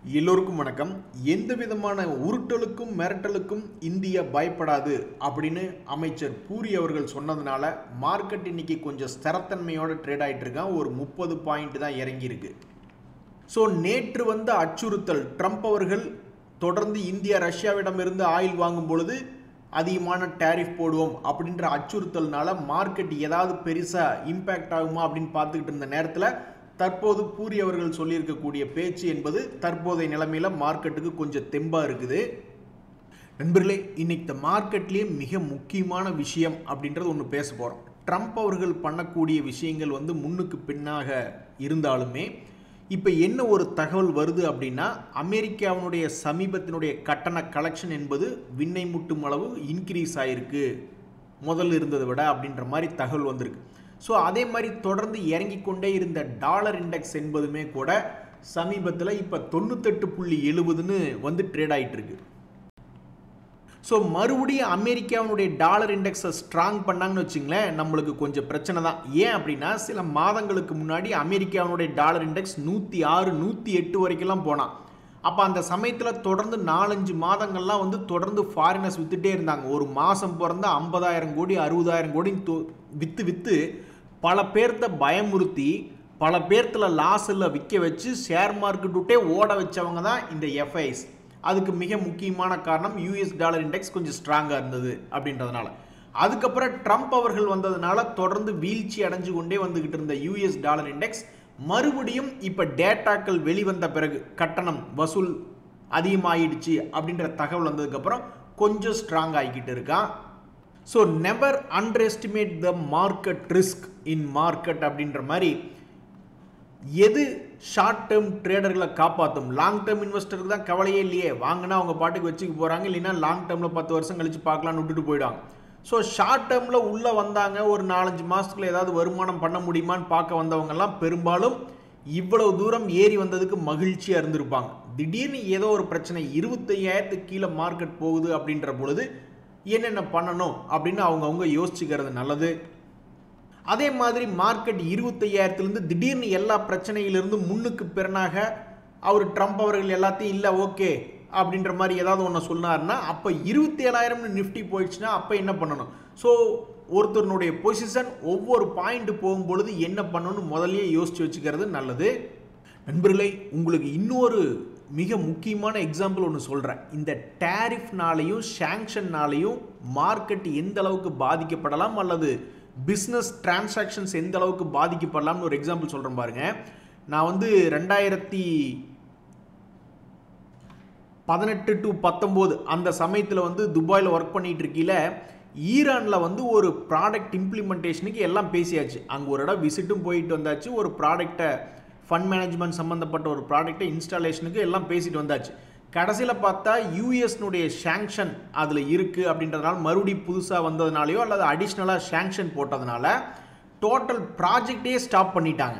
எல்லோருக்கும் வணக்கம். எந்த விதமான உருட்டலுக்கும் மிரட்டலுக்கும் இந்தியா பயப்படாது அப்படின்னு அமைச்சர் பூரி அவர்கள் சொன்னதுனால மார்க்கெட் இன்னைக்கு கொஞ்சம் ஸ்திரத்தன்மையோட ட்ரேட் ஆகிட்டு இருக்கான். ஒரு 30 பாயிண்ட் தான் இறங்கியிருக்கு. ஸோ நேற்று வந்த அச்சுறுத்தல், ட்ரம்ப் அவர்கள் தொடர்ந்து இந்தியா ரஷ்யாவிடமிருந்து ஆயில் வாங்கும் பொழுது அதிகமான டேரிஃப் போடுவோம் அப்படின்ற அச்சுறுத்தல்னால மார்க்கெட் ஏதாவது பெருசாக இம்பேக்ட் ஆகுமா அப்படின்னு பார்த்துக்கிட்டு இருந்த நேரத்தில் தற்போது பூரி அவர்கள் சொல்லியிருக்கக்கூடிய பேச்சு என்பது தற்போதைய நிலைமையில் மார்க்கெட்டுக்கு கொஞ்சம் தெம்பாக இருக்குது. நண்பர்களே, இன்னைக்கு மார்க்கெட்லேயே மிக முக்கியமான விஷயம் அப்படின்றது ஒன்று பேச போகிறோம். ட்ரம்ப் அவர்கள் பண்ணக்கூடிய விஷயங்கள் முன்னுக்கு பின்னாக இருந்தாலுமே இப்போ என்ன ஒரு தகவல் வருது அப்படின்னா, அமெரிக்காவினுடைய சமீபத்தினுடைய கட்டண கலெக்ஷன் என்பது விண்ணை முட்டும் அளவு இன்க்ரீஸ் ஆகிருக்கு முதல்ல இருந்ததை விட அப்படின்ற மாதிரி தகவல் வந்திருக்கு. ஸோ அதே மாதிரி தொடர்ந்து இறங்கி கொண்டே இருந்த டாலர் இண்டெக்ஸ் என்பதுமே கூட சமீபத்தில் இப்போ 98.70 ட்ரேட் ஆகிட்டு இருக்கு. ஸோ மறுபடியும் அமெரிக்காவினுடைய டாலர் இண்டெக்ஸை ஸ்ட்ராங் பண்ணாங்கன்னு வச்சுங்களேன், நம்மளுக்கு கொஞ்சம் பிரச்சனை தான். ஏன் அப்படின்னா, சில மாதங்களுக்கு முன்னாடி அமெரிக்காவினுடைய டாலர் இண்டெக்ஸ் 106, 108 வரைக்கும்லாம் போனான். அப்போ அந்த சமயத்தில் தொடர்ந்து 4-5 மாதங்கள்லாம் தொடர்ந்து ஃபாரினர்ஸ் வித்துட்டே இருந்தாங்க. ஒரு மாதம் பிறந்த 50,000 கோடி 60,000 கோடி விற்று பல பேர்த்த பயமுறுத்தி பல பேர்த்துல லாஸில் விற்க வச்சு ஷேர் மார்க்கெட் விட்டே ஓட வச்சவங்க தான் இந்த எஃப்ஐஸ். அதுக்கு மிக முக்கியமான காரணம் யூஎஸ் டாலர் இண்டெக்ஸ் கொஞ்சம் ஸ்ட்ராங்காக இருந்தது அப்படின்றதுனால. அதுக்கப்புறம் ட்ரம்ப் அவர்கள் வந்ததுனால தொடர்ந்து வீழ்ச்சி அடைஞ்சு கொண்டே வந்துகிட்டு இருந்த யூஎஸ் டாலர் இண்டெக்ஸ் மறுபடியும் இப்போ டேட்டாக்கள் வெளிவந்த பிறகு கட்டணம் வசூல் அதிகமாகிடுச்சு அப்படின்ற தகவல் வந்ததுக்கப்புறம் கொஞ்சம் ஸ்ட்ராங் ஆகிக்கிட்டு இருக்கான். So never under estimate the market risk in market அப்படின்ற மாதிரி எது ஷார்ட் டேர்ம் ட்ரேடர்களை காப்பாற்றும், லாங் டேர்ம் இன்வெஸ்டருக்கு தான் கவலையே இல்லையே, வாங்கினா அவங்க பாட்டுக்கு வச்சுக்க போகிறாங்க, இல்லைன்னா லாங் டேர்மில் 10 வருஷம் கழிச்சு பார்க்கலான்னு விட்டுட்டு போயிடுவாங்க. ஸோ ஷார்ட் டேர்மில் உள்ளே வந்தாங்க, ஒரு 4-5 மாதத்துக்குள்ள ஏதாவது வருமானம் பண்ண முடியுமான்னு பார்க்க வந்தவங்கெல்லாம் பெரும்பாலும் இவ்வளவு தூரம் ஏறி வந்ததுக்கு மகிழ்ச்சியாக இருந்திருப்பாங்க. திடீர்னு ஏதோ ஒரு பிரச்சனை 25,000 கீழே மார்க்கெட் போகுது அப்படின்ற பொழுது என்னென்ன பண்ணணும் அப்படின்னு அவங்கவுங்க யோசிச்சுக்கிறது நல்லது. அதே மாதிரி மார்க்கெட் 25,000 திடீர்னு எல்லா பிரச்சனையிலிருந்து முன்னுக்கு பிறனாக அவர் ட்ரம்ப் அவர்கள் எல்லாத்தையும் இல்லை ஓகே அப்படின்ற மாதிரி ஏதாவது ஒன்று சொன்னார்னா அப்போ 27,000 நிஃப்டி போயிடுச்சுன்னா அப்போ என்ன பண்ணணும்? ஸோ ஒருத்தருடைய பொசிஷன் ஒவ்வொரு பாயிண்ட் போகும்பொழுது என்ன பண்ணணும்னு முதல்ல யோசிச்சு வச்சுக்கிறது நல்லது. நண்பர்களே, உங்களுக்கு இன்னொரு மிக முக்கியமான எக்ஸாம்பிள் ஒன்று சொல்கிறேன். இந்த டேரிஃப்னாலையும் சாங்ஷன்னாலையும் மார்க்கெட் எந்த அளவுக்கு பாதிக்கப்படலாம் அல்லது பிஸ்னஸ் டிரான்சாக்ஷன்ஸ் எந்த அளவுக்கு பாதிக்கப்படலாம்னு ஒரு எக்ஸாம்பிள் சொல்கிறேன் பாருங்க. நான் 2018 to 19 அந்த சமயத்தில் துபாயில் ஒர்க் பண்ணிட்டு இருக்கீல, ஈரானில் ஒரு ப்ராடக்ட் இம்ப்ளிமெண்டேஷனுக்கு எல்லாம் பேசியாச்சு. அங்கே ஒரு இடம் விசிட்டும் போயிட்டு வந்தாச்சு. ஒரு ப்ராடக்டை ஃபண்ட் மேனேஜ்மெண்ட் சம்மந்தப்பட்ட ஒரு ப்ராடக்டை இன்ஸ்டாலேஷனுக்கு எல்லாம் பேசிட்டு வந்தாச்சு. கடைசியில் பார்த்தா யூஎஸ்னுடைய சாங்ஷன் அதில் இருக்குது அப்படின்றதுனால மறுபடியும் புதுசாக வந்ததுனாலையோ அல்லது அடிஷ்னலாக சாங்ஷன் போட்டதுனால டோட்டல் ப்ராஜெக்டே ஸ்டாப் பண்ணிட்டாங்க.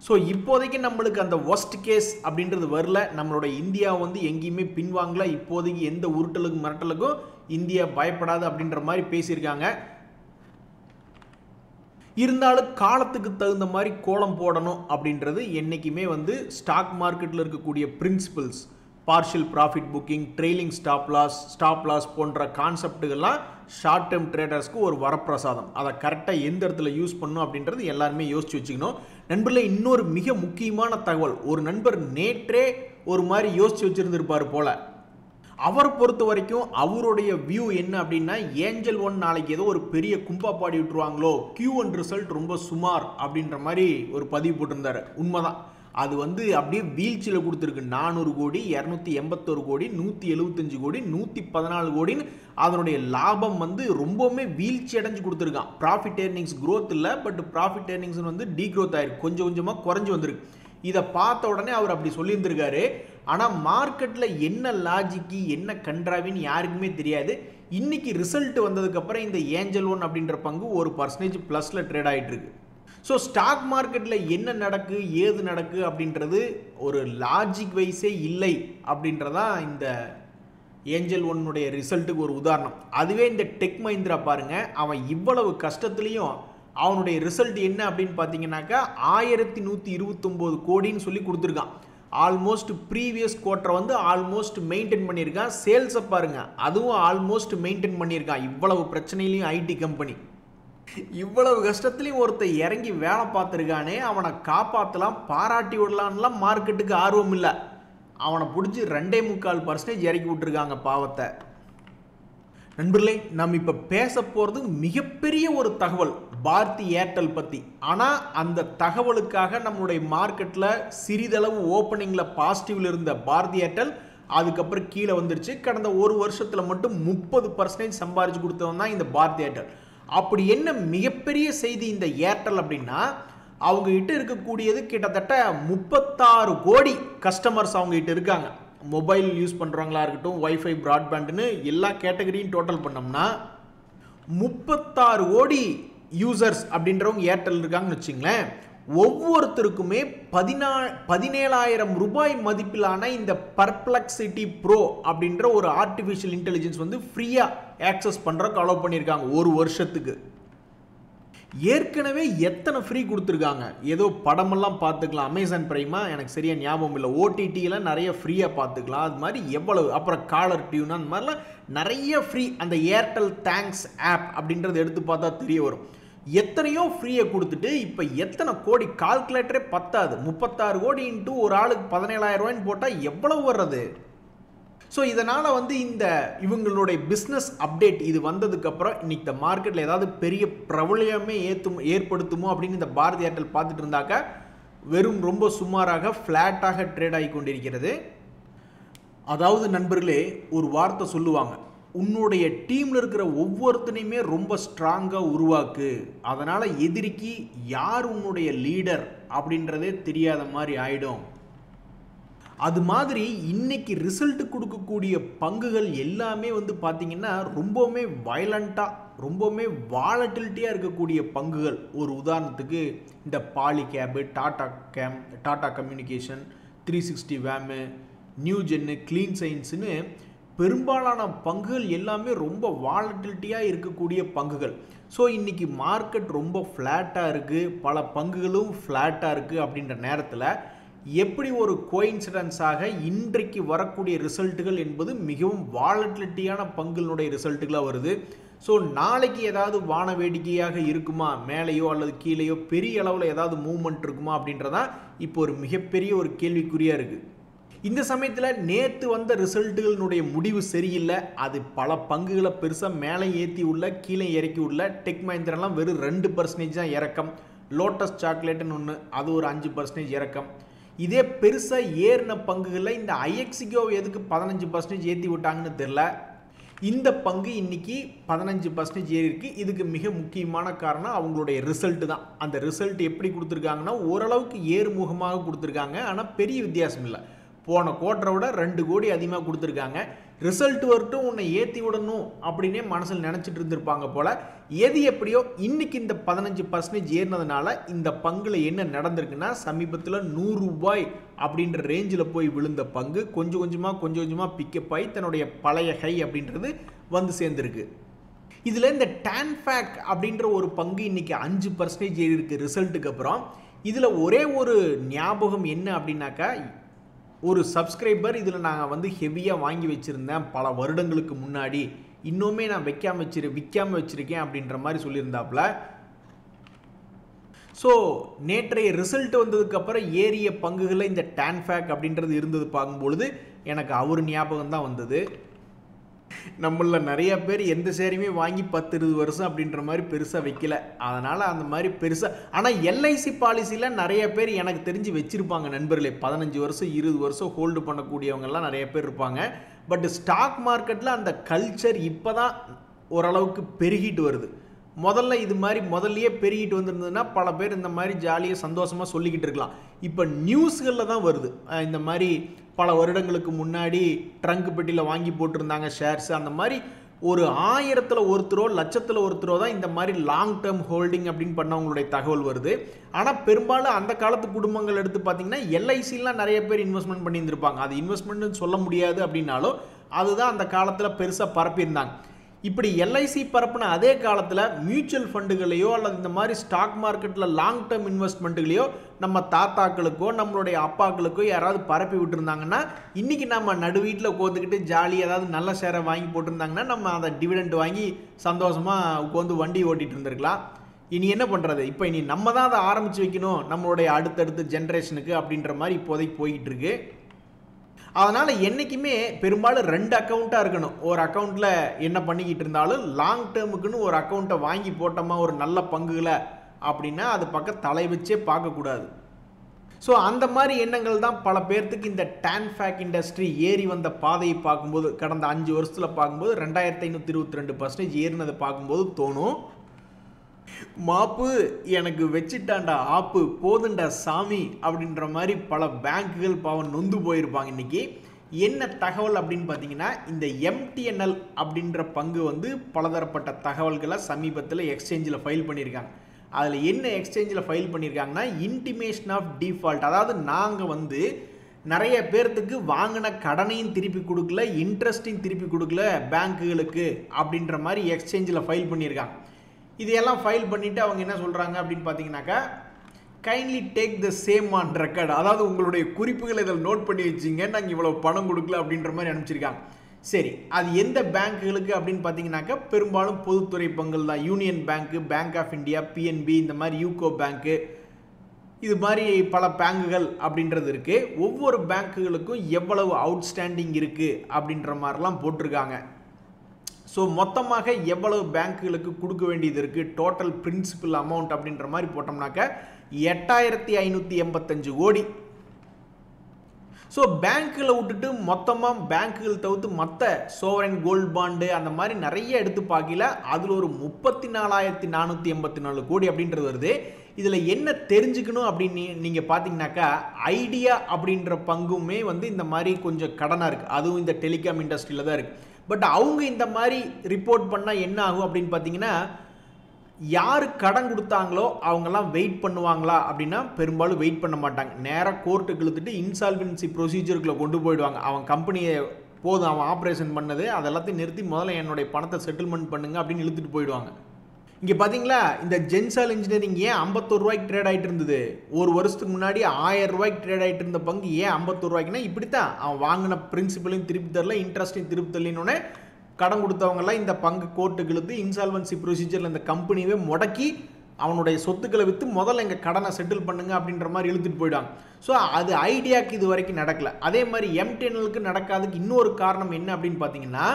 ஸோ இப்போதைக்கு நம்மளுக்கு அந்த ஒஸ்ட் கேஸ் அப்படின்றது வரல. நம்மளோட இந்தியா எங்கேயுமே பின்வாங்கல. இப்போதைக்கு எந்த உருட்டலுக்கும் மிரட்டலுக்கும் இந்தியா பயப்படாது அப்படின்ற மாதிரி பேசியிருக்காங்க. இருந்தாலும் காலத்துக்கு தகுந்த மாதிரி கோலம் போடணும் அப்படின்றது என்றைக்குமே ஸ்டாக் மார்க்கெட்டில் இருக்கக்கூடிய principles, partial profit booking, trailing stop loss போன்ற கான்செப்டுகள்லாம் ஷார்ட் டேர்ம் ட்ரேடர்ஸ்க்கு ஒரு வரப்பிரசாதம். அதை கரெக்டாக எந்த இடத்துல யூஸ் பண்ணணும் அப்படின்றது எல்லாருமே யோசிச்சு வச்சுக்கணும். நண்பர்களே, இன்னொரு மிக முக்கியமான தகவல், ஒரு நண்பர் நேற்றே ஒரு மாதிரி யோசிச்சு வச்சுருந்துருப்பார் போல. அவரை பொறுத்த வரைக்கும் அவருடைய வியூ என்ன அப்படின்னா, ஏஞ்சல் ஒன் நாளைக்கு ஏதோ ஒரு பெரிய கும்பா பாடி விட்டுருவாங்களோ, Q1 ரிசல்ட் ரொம்ப சுமார் அப்படின்ற மாதிரி ஒரு பதிவு போட்டிருந்தாரு. உண்மைதான், அது அப்படியே வீழ்ச்சியில் கொடுத்துருக்கு. 400 கோடி 281 கோடி 175 கோடி 114 கோடின்னு அதனுடைய லாபம் ரொம்பவுமே வீழ்ச்சி அடைஞ்சு கொடுத்துருக்கான். ப்ராஃபிட் ஏர்னிங்ஸ் க்ரோத் இல்லை, பட் ப்ராஃபிட் ஏர்னிங்ஸ் டீக்ரோத் ஆயிருக்கு, கொஞ்சம் கொஞ்சமாக குறைஞ்சி வந்திருக்கு. இதை பார்த்த உடனே அவர் அப்படி சொல்லியிருந்திருக்காரு. ஆனால் மார்க்கெட்டில் என்ன லாஜிக்கு என்ன கன்றாவின்னு யாருக்குமே தெரியாது. இன்னைக்கு ரிசல்ட் வந்ததுக்கப்புறம் இந்த ஏஞ்சல் ஒன் அப்படின்ற பங்கு 1% ப்ளஸில் ட்ரேட் ஆகிட்டு இருக்கு. ஸோ ஸ்டாக் மார்க்கெட்டில் என்ன நடக்கு ஏது நடக்கு அப்படின்றது ஒரு லாஜிக் வைஸே இல்லை அப்படின்றதான் இந்த ஏஞ்சல் ஒன்னுடைய ரிசல்ட்டுக்கு ஒரு உதாரணம். அதுவே இந்த டெக் மஹிந்திரா பாருங்க, அவன் இவ்வளவு கஷ்டத்துலையும் அவனுடைய ரிசல்ட் என்ன அப்படின்னு பார்த்தீங்கன்னாக்கா 1129 கோடின்னு சொல்லி கொடுத்துருக்கான். ஆல்மோஸ்ட் ப்ரீவியஸ் குவார்ட்டர் வந்து ஆல்மோஸ்ட் மெயின்டைன் பண்ணியிருக்கான். சேல்ஸை பாருங்க, அதுவும் ஆல்மோஸ்ட் மெயின்டைன் பண்ணியிருக்கான். இவ்வளவு பிரச்சனையிலையும் ஐடி கம்பெனி, இவ்வளவு கஷ்டத்துலையும் ஒருத்தர் இறங்கி வேலை பார்த்துருக்கானே, அவனை காப்பாற்றலாம், பாராட்டி விடலான்லாம் மார்க்கெட்டுக்கு ஆர்வம் இல்லை. அவனை பிடிச்சி 2.25% இறக்கி விட்டுருக்காங்க பாவத்தை. நண்பர்களே, நம்ம இப்போ பேச போகிறது மிகப்பெரிய ஒரு தகவல் பாரதி ஏர்டெல் பற்றி. ஆனால் அந்த தகவலுக்காக நம்மளுடைய மார்க்கெட்டில் சிறிதளவு ஓப்பனிங்கில் பாசிட்டிவில் இருந்த பாரதி ஏர்டெல் அதுக்கப்புறம் கீழே வந்துருச்சு. கடந்த ஒரு வருஷத்தில் மட்டும் 30% சம்பாரிச்சு கொடுத்தவன் தான் இந்த பாரதி ஏர்டெல். அப்படி என்ன மிகப்பெரிய செய்தி இந்த ஏர்டெல் அப்படின்னா, அவங்க கிட்ட இருக்கக்கூடியது கிட்டத்தட்ட 36 கோடி கஸ்டமர்ஸ் அவங்க கிட்ட இருக்காங்க. மொபைல் யூஸ் பண்ணுறவங்களா இருக்கட்டும், வைஃபை, ப்ராட்பேண்டுன்னு எல்லா கேட்டகரியும் டோட்டல் பண்ணோம்னா 36 கோடி யூசர்ஸ் அப்படின்றவங்க ஏர்டெல் இருக்காங்கன்னு வச்சுங்களேன். ஒவ்வொருத்தருக்குமே 17,000 ரூபாய் மதிப்பிலான இந்த பர்ப்ளெக்சிட்டி ப்ரோ அப்படின்ற ஒரு ஆர்டிஃபிஷியல் இன்டெலிஜென்ஸ் வந்து ஃப்ரீயாக ஆக்சஸ் பண்ணுறக்கு அலோவ் பண்ணியிருக்காங்க ஒரு வருஷத்துக்கு. ஏற்கனவே எத்தனை ஃப்ரீ கொடுத்துருக்காங்க, ஏதோ படமெல்லாம் பார்த்துக்கலாம், அமேசான் பிரைமா எனக்கு சரியாக ஞாபகம் இல்லை, ஓடிடியில் நிறைய ஃப்ரீயாக பார்த்துக்கலாம், அது மாதிரி எவ்வளவு, அப்புறம் காலர் டியூன், அந்த மாதிரிலாம் நிறைய ஃப்ரீ. அந்த ஏர்டெல் தேங்க்ஸ் ஆப் அப்படின்றது எடுத்து பார்த்தா தெரிய வரும். எத்தனையோ ஃப்ரீயை கொடுத்துட்டு இப்போ எத்தனை கோடி, கால்குலேட்டரே பத்தாது. 36 கோடி இன்ட்டு ஒரு ஆளுக்கு 17,000 ரூபாய்ன்னு போட்டால் எவ்வளவு வர்றது? ஸோ இதனால் வந்து இந்த இவங்களுடைய பிஸ்னஸ் அப்டேட் இது வந்ததுக்கப்புறம் இன்னைக்கு இந்த மார்க்கெட்டில் ஏதாவது பெரிய பிரபலமே ஏற்படுத்துமோ அப்படின்னு இந்த பாரதி ஏர்டெல் பார்த்துட்டு இருந்தாக்க வெறும் ரொம்ப சுமாராக ஃப்ளாட்டாக ட்ரேட் ஆகி கொண்டிருக்கிறது. அதாவது நண்பர்களே, ஒரு வார்த்தை சொல்லுவாங்க, உன்னுடைய டீமில் இருக்கிற ஒவ்வொருத்தனையுமே ரொம்ப ஸ்ட்ராங்காக உருவாக்கு, அதனால் எதிரிக்கு யார் உன்னுடைய லீடர் அப்படின்றதே தெரியாத மாதிரி ஆயிடும். அது மாதிரி இன்னைக்கு ரிசல்ட் கொடுக்கக்கூடிய பங்குகள் எல்லாமே வந்து பார்த்தீங்கன்னா ரொம்பவுமே வயலண்ட்டாக, ரொம்பவுமே வாலட்டிலிட்டியாக இருக்கக்கூடிய பங்குகள். ஒரு உதாரணத்துக்கு இந்த பாலிகேபு, டாடா கம்யூனிகேஷன், 360 வேமு, நியூ ஜென்னு, கிளீன் சயின்ஸுன்னு பெரும்பாலான பங்குகள் எல்லாமே ரொம்ப வாலட்டிலிட்டியாக இருக்கக்கூடிய பங்குகள். ஸோ இன்றைக்கி மார்க்கெட் ரொம்ப ஃப்ளாட்டாக இருக்குது, பல பங்குகளும் ஃப்ளாட்டாக இருக்குது. அப்படின்ற நேரத்தில் எப்படி ஒரு கோயின்சிடன்ஸாக இன்றைக்கு வரக்கூடிய ரிசல்ட்டுகள் என்பது மிகவும் வாலட்டிலிட்டியான பங்குகளுடைய ரிசல்ட்டுகளாக வருது. ஸோ நாளைக்கு ஏதாவது வான வேடிக்கையாக இருக்குமா, மேலேயோ அல்லது கீழேயோ பெரிய அளவில் ஏதாவது மூவ்மெண்ட் இருக்குமா அப்படின்றதான் இப்போ ஒரு மிகப்பெரிய ஒரு கேள்விக்குறியாக இருக்குது. இந்த சமயத்தில் நேற்று வந்த ரிசல்ட்டுகளினுடைய முடிவு சரியில்லை. அது பல பங்குகளை பெருசாக மேலே ஏற்றி உள்ள, கீழே இறக்கி உள்ள. டெக் மஹிந்திராலாம் வெறும் 2% தான் இறக்கம். லோட்டஸ் சாக்லேட்டுன்னு ஒன்று, அது ஒரு 5% இறக்கம். இதே பெருசாக ஏறின பங்குகளில் இந்த ஐஎக்ஸிகோ எதுக்கு 15% ஏற்றி விட்டாங்கன்னு தெரில. இந்த பங்கு இன்னைக்கு 15% ஏறி இருக்கு. இதுக்கு மிக முக்கியமான காரணம் அவங்களுடைய ரிசல்ட் தான். அந்த ரிசல்ட் எப்படி கொடுத்துருக்காங்கன்னா ஓரளவுக்கு ஏறுமுகமாக கொடுத்துருக்காங்க, ஆனால் பெரிய வித்தியாசம் இல்லை. போன குவார்ட்டரை விட 2 கோடி அதிகமாக கொடுத்துருக்காங்க. ரிசல்ட் வரட்டும், உன்னை ஏற்றி விடணும் அப்படின்னே மனசில் நினச்சிட்டு இருந்திருப்பாங்க போல். எது எப்படியோ இன்னைக்கு இந்த 15% ஏறினதுனால இந்த பங்கில் என்ன நடந்திருக்குன்னா, சமீபத்தில் 100 ரூபாய் அப்படின்ற ரேஞ்சில் போய் விழுந்த பங்கு கொஞ்சம் கொஞ்சமாக பிக்கப் ஆகி தன்னுடைய பழைய ஹை அப்படின்றது வந்து சேர்ந்துருக்கு. இதில் இந்த டான்ஃபேக் அப்படின்ற ஒரு பங்கு இன்னைக்கு 5% ஏறி இருக்கு ரிசல்ட்டுக்கு அப்புறம். இதில் ஒரே ஒரு ஞாபகம் என்ன அப்படின்னாக்கா, ஒரு சப்ஸ்கிரைபர் இதில் நான் வந்து ஹெவியாக வாங்கி வச்சுருந்தேன் பல வருடங்களுக்கு முன்னாடி, இன்னுமே நான் விற்காமல் வச்சுருக்கேன் அப்படின்ற மாதிரி சொல்லியிருந்தாப்புல. ஸோ நேற்றைய ரிசல்ட் வந்ததுக்கப்புறம் ஏறிய பங்குகளில் இந்த டான்ஃபேக் அப்படின்றது இருந்தது பார்க்கும்பொழுது எனக்கு அவர் ஞாபகம் தான் வந்தது. நம்மள நிறைய பேர் எந்த ஷேரையுமே வாங்கி 10-20 வருஷம் அப்படின்ற மாதிரி பெருசாக வைக்கல. அதனால் அந்த மாதிரி பெருசாக, ஆனால் எல்ஐசி பாலிசியில் நிறைய பேர் எனக்கு தெரிஞ்சு வச்சுருப்பாங்க நண்பர்களே. 15 வருஷம் 20 வருஷம் ஹோல்டு பண்ணக்கூடியவங்கெல்லாம் நிறைய பேர் இருப்பாங்க. பட் ஸ்டாக் மார்க்கெட்டில் அந்த கல்ச்சர் இப்போ தான் ஓரளவுக்கு பெருகிட்டு வருது. முதல்ல இது மாதிரி முதல்லையே பெருகிட்டு வந்திருந்ததுன்னா பல பேர் இந்த மாதிரி ஜாலியாக சந்தோஷமாக சொல்லிக்கிட்டு இருக்கலாம். இப்போ நியூஸ்களில் தான் வருது. இந்த மாதிரி பல வருடங்களுக்கு முன்னாடி ட்ரங்க் பெட்டியில் வாங்கி போட்டிருந்தாங்க ஷேர்ஸ், அந்த மாதிரி ஒரு 1000ல் ஒருத்தரோ 1,00,000ல் ஒருத்தரோ தான் இந்த மாதிரி லாங் டேர்ம் ஹோல்டிங் அப்படின்னு பண்ணவங்களுடைய தகவல் வருது. ஆனால் பெரும்பாலும் அந்த காலத்து குடும்பங்கள் எடுத்து பார்த்தீங்கன்னா எல்ஐசிலாம் நிறைய பேர் இன்வெஸ்ட்மெண்ட் பண்ணியிருந்திருப்பாங்க. அது இன்வெஸ்ட்மெண்ட்னு சொல்ல முடியாது அப்படின்னாலும் அதுதான் அந்த காலத்தில் பெருசாக பரப்பியிருந்தாங்க. இப்படி எல்ஐசி பரப்புன அதே காலத்தில் மியூச்சுவல் ஃபண்டுகளையோ அல்லது இந்த மாதிரி ஸ்டாக் மார்க்கெட்டில் லாங் டேர்ம் இன்வெஸ்ட்மெண்ட்டுகளையோ நம்ம தாத்தாக்களுக்கோ நம்மளுடைய அப்பாக்களுக்கோ யாராவது பரப்பி விட்டுருந்தாங்கன்னா இன்றைக்கி நம்ம நடு வீட்டில் உட்காந்துக்கிட்டு ஜாலி ஏதாவது நல்ல ஷேரை வாங்கி போட்டிருந்தாங்கன்னா நம்ம அதை டிவிடெண்ட் வாங்கி சந்தோஷமாக உட்காந்து வண்டி ஓட்டிகிட்டு இருந்திருக்கலாம். இனி என்ன பண்ணுறது, இப்போ இனி நம்ம தான் அதை ஆரம்பித்து வைக்கணும் நம்மளுடைய அடுத்தடுத்த ஜென்ரேஷனுக்கு அப்படின்ற மாதிரி இப்போதைக்கு போய்கிட்டு இருக்கு. அதனால் என்றைக்குமே பெரும்பாலும் 2 அக்கௌண்ட்டாக இருக்கணும். ஒரு அக்கௌண்ட்டில் என்ன பண்ணிக்கிட்டு இருந்தாலும் லாங் டேர்முக்குன்னு ஒரு அக்கௌண்ட்டை வாங்கி போட்டோமா ஒரு நல்ல பங்குகளை அப்படின்னா அது பக்கம் தலை வச்சே பார்க்கக்கூடாது. ஸோ அந்த மாதிரி எண்ணங்கள் தான் பல பேர்த்துக்கு இந்த டான்ஃபேக் இண்டஸ்ட்ரி ஏறி வந்த பாதையை பார்க்கும்போது கடந்த 5 வருஷத்தில் பார்க்கும்போது 2522% ஏறினதை பார்க்கும்போது தோணும், மாப்பு எனக்கு வச்சுட்டாண்டா ஆப்பு போதுண்டா சாமி அப்படின்ற மாதிரி பல பேங்குகள் பாவம் நொந்து போயிருப்பாங்க. இன்றைக்கி என்ன தகவல் அப்படின்னு பார்த்தீங்கன்னா, இந்த எம்டிஎன்எல் அப்படின்ற பங்கு வந்து பலதரப்பட்ட தகவல்களை சமீபத்தில் எக்ஸ்சேஞ்சில் ஃபைல் பண்ணியிருக்காங்க. அதில் என்ன எக்ஸ்சேஞ்சில் ஃபைல் பண்ணியிருக்காங்கன்னா, இன்டிமேஷன் ஆஃப் டிஃபால்ட், அதாவது நாங்கள் வந்து நிறைய பேர்த்துக்கு வாங்கின கடனையும் திருப்பி கொடுக்கல, இன்ட்ரெஸ்ட்டையும் திருப்பி கொடுக்கல பேங்க்குகளுக்கு அப்படின்ற மாதிரி எக்ஸ்சேஞ்சில் ஃபைல் பண்ணியிருக்காங்க. இதையெல்லாம் ஃபைல் பண்ணிவிட்டு அவங்க என்ன சொல்கிறாங்க அப்படின்னு பார்த்தீங்கன்னாக்கா, kindly take the same on record, அதாவது உங்களுடைய குறிப்புகளை இதில் நோட் பண்ணி வச்சிங்க, நாங்கள் இவ்வளோ பணம் கொடுக்கல அப்படின்ற மாதிரி அனுப்பிச்சிருக்காங்க. சரி, அது எந்த பேங்க்குகளுக்கு அப்படின்னு பார்த்தீங்கன்னாக்கா பெரும்பாலும் பொதுத்துறை பங்குகள் தான். Union Bank, Bank of India, PNB, இந்த மாதிரி யூகோ பேங்க்கு, இது மாதிரி பல பேங்குகள் அப்படின்றது இருக்குது. ஒவ்வொரு பேங்க்குகளுக்கும் எவ்வளவு அவுட்ஸ்டாண்டிங் இருக்குது அப்படின்ற மாதிரிலாம் போட்டிருக்காங்க. ஸோ மொத்தமாக எவ்வளவு பேங்க்குகளுக்கு கொடுக்க வேண்டியது இருக்குது, டோட்டல் பிரின்சிபல் அமௌண்ட் அப்படின்ற மாதிரி போட்டோம்னாக்க 8585 கோடி. ஸோ பேங்க்கில் விட்டுட்டு மொத்தமாக பேங்க்குகள் தவிர்த்து மற்ற சோவரன் கோல்டு பாண்டு அந்த மாதிரி நிறைய எடுத்து பார்க்கல, அதில் ஒரு 34,484 கோடி அப்படின்றது வருது. இதில் என்ன தெரிஞ்சுக்கணும் அப்படின்னு நீங்கள் பார்த்தீங்கன்னாக்கா, ஐடியா அப்படின்ற பங்குமே வந்து இந்த மாதிரி கொஞ்சம் கடனாக இருக்குது, அதுவும் இந்த டெலிகாம் இண்டஸ்ட்ரியில் தான் இருக்குது. பட் அவங்க இந்த மாதிரி ரிப்போர்ட் பண்ணால் என்ன ஆகும் அப்படின்னு பார்த்தீங்கன்னா, யார் கடன் கொடுத்தாங்களோ அவங்கெல்லாம் வெயிட் பண்ணுவாங்களா அப்படின்னா பெரும்பாலும் வெயிட் பண்ண மாட்டாங்க. நேராக கோர்ட்டுக்கு இழுத்துட்டு இன்சால்வென்சி ப்ரொசீஜருக்குள்ளே கொண்டு போயிடுவாங்க. அவன் கம்பெனியை போதும் அவன் ஆப்ரேஷன் பண்ணது அதெல்லாத்தையும் நிறுத்தி முதல்ல என்னுடைய பணத்தை செட்டில்மெண்ட் பண்ணுங்க அப்படின்னு இழுத்துட்டு போயிடுவாங்க. இங்கே பார்த்தீங்களா, இந்த ஜென்சால் இன்ஜினியரிங் ஏன் 51 ரூபாய்க்கு ட்ரேட் ஆகிட்டு இருந்தது, ஒரு வருஷத்துக்கு முன்னாடி 1000 ரூபாய்க்கு ட்ரேட் ஆகிட்டு இருந்த பங்கு ஏன் 51 ரூபாய்க்குன்னா இப்படித்தான், அவன் வாங்கின பிரின்சிபலையும் திருப்பி தரல, இன்ட்ரெஸ்ட்டையும் திருப்பி தரலினோடனே கடன் கொடுத்தவங்கலாம் இந்த பங்கு கோர்ட்டுக்கு இழுத்து இன்சால்வன்சி ப்ரொசீஜரில் இந்த கம்பெனியே முடக்கி அவனுடைய சொத்துக்களை விற்று முதல்ல எங்கள் கடனை செட்டில் பண்ணுங்க அப்படின்ற மாதிரி இழுத்துட்டு போயிடுவாங்க. ஸோ அது ஐடியாவுக்கு இது வரைக்கும் நடக்கலை. அதே மாதிரி எம்டிஎன்எலுக்கு நடக்காதுக்கு இன்னொரு காரணம் என்ன அப்படின்னு பார்த்தீங்கன்னா,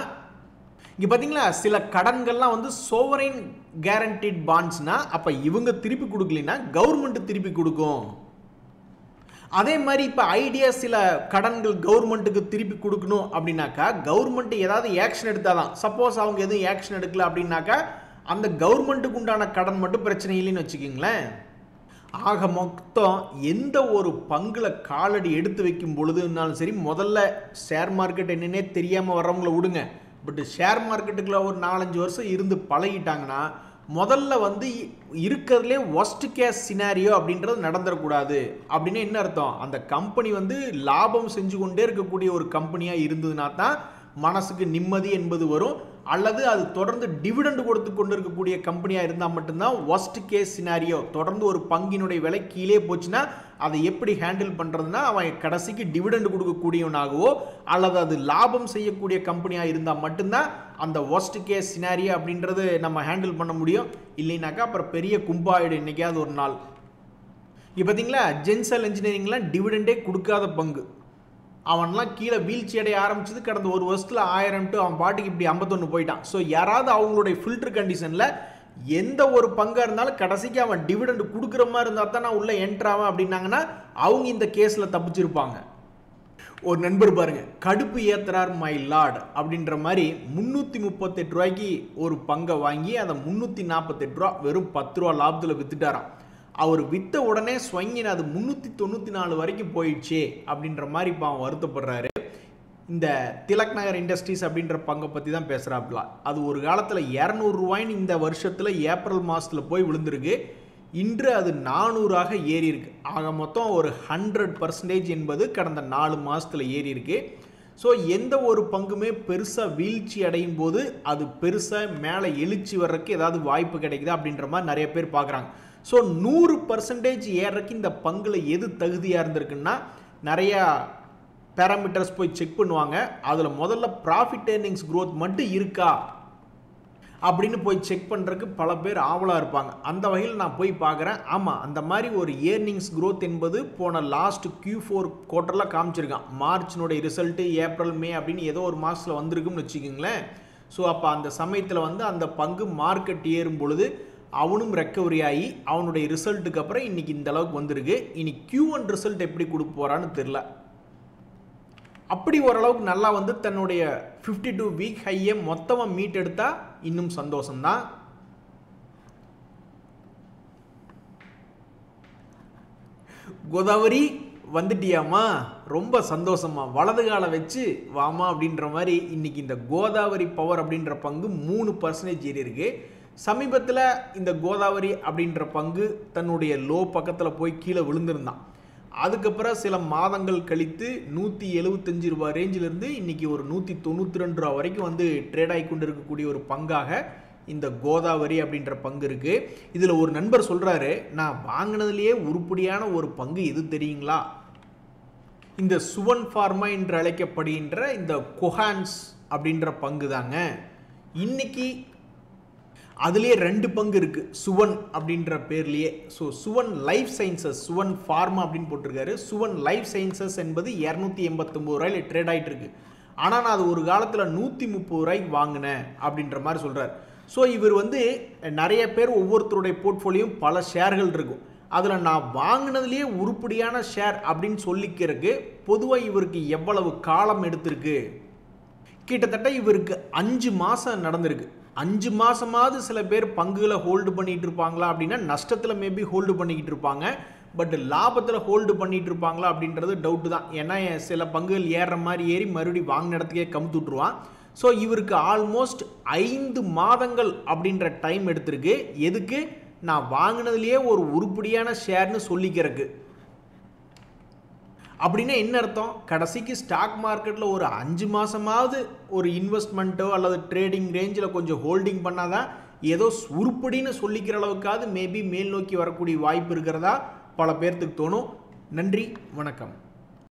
இங்கே பார்த்தீங்களா சில கடன்கள்லாம் வந்து சோவரைன் கேரண்டீட் பாண்ட்ஸ்னா அப்போ இவங்க திருப்பி கொடுக்கலனா கவர்மெண்ட் திருப்பி கொடுக்கும். அதே மாதிரி இப்போ ஐடியா சில கடன்கள் கவர்மெண்ட்டுக்கு திருப்பி கொடுக்கணும் அப்படின்னாக்கா கவர்மெண்ட் ஏதாவது ஆக்ஷன் எடுத்தால் தான். சப்போஸ் அவங்க எதுவும் ஆக்ஷன் எடுக்கல அப்படின்னாக்கா அந்த கவர்மெண்ட்டுக்கு உண்டான கடன் மட்டும் பிரச்சனை இல்லைன்னு வச்சுக்கிங்களேன். ஆக மொத்தம் எந்த ஒரு பங்குல காலடி எடுத்து வைக்கும் பொழுதுனாலும் சரி, முதல்ல ஷேர் மார்க்கெட் என்னன்னே தெரியாமல் வர்றவங்கள விடுங்க. பட் ஷேர் மார்க்கெட்டுக்குள்ள ஒரு 4-5 வருஷம் இருந்து பழகிட்டாங்கன்னா முதல்ல வந்து இருக்கிறதுலே ஒஸ்ட் கேஸ் சினாரியோ அப்படின்றது நடந்துடக்கூடாது. அப்படின்னு என்ன அர்த்தம், அந்த கம்பெனி வந்து லாபம் செஞ்சு கொண்டே இருக்கக்கூடிய ஒரு கம்பெனியாக இருந்ததுன்னா தான் மனசுக்கு நிம்மதி என்பது வரும். அல்லது அது தொடர்ந்து டிவிடெண்ட் கொடுத்து கொண்டு இருக்கக்கூடிய கம்பெனியாக இருந்தால் மட்டும்தான் ஒஸ்ட் கேஸ் சினாரியோ. தொடர்ந்து ஒரு பங்கினுடைய விலை கீழே போச்சுன்னா அதை எப்படி ஹேண்டில் பண்ணுறதுனா, அவன் கடைசிக்கு டிவிடெண்ட் கொடுக்கக்கூடியவனாகவோ அல்லது அது லாபம் செய்யக்கூடிய கம்பெனியாக இருந்தால் மட்டும்தான் அந்த ஒஸ்ட் கேஸ் சினாரியோ அப்படின்றது நம்ம ஹேண்டில் பண்ண முடியும். இல்லைனாக்கா அப்புறம் பெரிய கும்பாயிடும் என்னைக்காவது ஒரு நாள். இப்போ பார்த்தீங்களா, ஜென்சால் இன்ஜினியரிங்லாம் டிவிடெண்டே கொடுக்காத பங்கு, அவன்லாம் கீழே வீழ்ச்சி அடைய ஆரம்பிச்சது கடந்த ஒரு வருஷத்தில் 1000 டு அவன் பாட்டுக்கு இப்படி 51 போயிட்டான். ஸோ யாராவது அவங்களுடைய ஃபில்டர் கண்டிஷனில் எந்த ஒரு பங்காக இருந்தாலும் கடைசிக்கு அவன் டிவிடெண்ட் கொடுக்குற மாதிரி இருந்தால் தான் நான் உள்ளே என்ட்ராவேன் அப்படின்னாங்கன்னா அவங்க இந்த கேஸில் தப்பிச்சிருப்பாங்க. ஒரு நண்பர் பாருங்க, கடுப்பு ஏத்துறார் மை லார்ட் அப்படின்ற மாதிரி 338 ரூபாய்க்கு ஒரு பங்கை வாங்கி அதை 348 ரூபா வெறும் 10 ரூபா லாபத்தில் வித்துட்டாராம். அவர் வித்த உடனே ஸ்வங்கின அது 394 வரைக்கும் போயிடுச்சு அப்படின்ற மாதிரி இப்போ அவன் வருத்தப்படுறாரு. இந்த திலக் நகர் இண்டஸ்ட்ரீஸ் அப்படின்ற பங்கை பற்றி தான் பேசுகிறாப்புல. அது ஒரு காலத்தில் 200 ரூபாய்ன்னு இந்த வருஷத்தில் ஏப்ரல் மாதத்தில் போய் விழுந்திருக்கு. இன்று அது 400ஆக ஏறி இருக்கு. ஆக மொத்தம் ஒரு 100% என்பது கடந்த 4 மாதத்தில் ஏறி இருக்கு. ஸோ எந்த ஒரு பங்குமே பெருசாக வீழ்ச்சி அடையும் போது அது பெருசாக மேலே எழுச்சி வர்றதுக்கு ஏதாவது வாய்ப்பு கிடைக்குதா அப்படின்ற மாதிரி நிறைய பேர் பார்க்குறாங்க. ஸோ 100% ஏறக்கு இந்த பங்குல எது தகுதியாக இருந்திருக்குன்னா நிறையா பேராமீட்டர்ஸ் போய் செக் பண்ணுவாங்க. அதில் முதல்ல ப்ராஃபிட் ஏர்னிங்ஸ் க்ரோத் மட்டும் இருக்கா அப்படின்னு போய் செக் பண்ணுறதுக்கு பல பேர் ஆவலாக இருப்பாங்க. அந்த வகையில் நான் போய் பார்க்குறேன். ஆமாம், அந்த மாதிரி ஒரு ஏர்னிங்ஸ் க்ரோத் என்பது போன லாஸ்ட் Q4 குவார்ட்டரில் காமிச்சிருக்கான். மார்ச்சினுடைய ரிசல்ட்டு ஏப்ரல் மே அப்படின்னு ஏதோ ஒரு மாதத்தில் வந்திருக்குன்னு வச்சுக்கோங்களேன். ஸோ அப்போ அந்த சமயத்தில் வந்து அந்த பங்கு மார்க்கெட் ஏறும் பொழுது அவனும் ரெக்கவரி ஆகி அவனுடைய ரிசல்ட்டுக்கு அப்புறம் இன்றைக்கி இந்த அளவுக்கு வந்திருக்கு. இனி Q1 ரிசல்ட் எப்படி கொடுக்க போகிறான்னு தெரில. அப்படி ஓரளவுக்கு நல்லா வந்து தன்னுடைய 52 வீக் ஹையை மொத்தமாக மீட் எடுத்தா இன்னும் சந்தோஷம்தான். கோதாவரி வந்துட்டியாமா, ரொம்ப சந்தோஷமா, வலது காலை வச்சு வாமா அப்படின்ற மாதிரி இன்னைக்கு இந்த கோதாவரி பவர் அப்படின்ற பங்கு 3% ஏறி இருக்கு. சமீபத்தில் இந்த கோதாவரி அப்படின்ற பங்கு தன்னுடைய லோ பக்கத்தில் போய் கீழே விழுந்திருந்தான். அதுக்கப்புறம் சில மாதங்கள் கழித்து 175 ரூபாய் ரேஞ்சிலிருந்து இன்னைக்கு ஒரு 192 ரூபா வரைக்கும் வந்து ட்ரேட் ஆகி கொண்டு இருக்கக்கூடிய ஒரு பங்காக இந்த கோதாவரி அப்படின்ற பங்கு இருக்குது. இதில் ஒரு நண்பர் சொல்கிறாரு, நான் வாங்கினதுலேயே உருப்படியான ஒரு பங்கு எது தெரியுங்களா? இந்த சுவன் ஃபார்மா என்று அழைக்கப்படுகின்ற இந்த கொஹான்ஸ் அப்படின்ற பங்கு தாங்க. இன்னைக்கு அதுலேயே 2 பங்கு இருக்குது சுவன் அப்படின்ற பேர்லேயே. ஸோ சுவன் லைஃப் சயின்சஸ், சுவன் ஃபார்மா அப்படின்னு போட்டிருக்காரு. சுவன் லைஃப் சயின்சஸ் என்பது 289 ரூபாயில் ட்ரேட் ஆகிட்டு இருக்கு. ஆனால் நான் அது ஒரு காலத்தில் 130 ரூபாய்க்கு வாங்கினேன் அப்படின்ற மாதிரி சொல்கிறார். ஸோ இவர் வந்து நிறைய பேர் ஒவ்வொருத்தருடைய போர்ட்ஃபோலியும் பல ஷேர்கள் இருக்கும். அதில் நான் வாங்கினதுலேயே உருப்படியான ஷேர் அப்படின்னு சொல்லிக்கிறதுக்கு பொதுவாக இவருக்கு எவ்வளவு காலம் எடுத்திருக்கு? கிட்டத்தட்ட இவருக்கு 5 மாதம் நடந்திருக்கு. 5 மாதமாவது சில பேர் பங்குகளை ஹோல்டு பண்ணிகிட்டு இருப்பாங்களா அப்படின்னா நஷ்டத்தில் மேபி ஹோல்டு பண்ணிக்கிட்டு இருப்பாங்க. பட் லாபத்தில் ஹோல்டு பண்ணிகிட்டு இருப்பாங்களா அப்படின்றது டவுட்டு தான். ஏன்னா சில பங்குகள் ஏறுற மாதிரி ஏறி மறுபடியும் வாங்கின இடத்துக்கே கமுத்து விட்ருவான். ஸோ இவருக்கு ஆல்மோஸ்ட் 5 மாதங்கள் அப்படின்ற டைம் எடுத்திருக்கு. எதுக்கு? நான் வாங்கினதுலேயே ஒரு உருப்படியான ஷேர்னு சொல்லிக்கிறதுக்கு. அப்படின்னா என்ன அர்த்தம்? கடைசிக்கு ஸ்டாக் மார்க்கெட்டில் ஒரு 5 மாதமாவது ஒரு இன்வெஸ்ட்மெண்ட்டோ அல்லது ட்ரேடிங் ரேஞ்சில் கொஞ்சம் ஹோல்டிங் பண்ணாதான் ஏதோ உருப்படின்னு சொல்லிக்கிற அளவுக்காவது மேபி மேல் நோக்கி வரக்கூடிய வாய்ப்பு இருக்கிறதா பல பேர்த்துக்கு தோணும். நன்றி, வணக்கம்.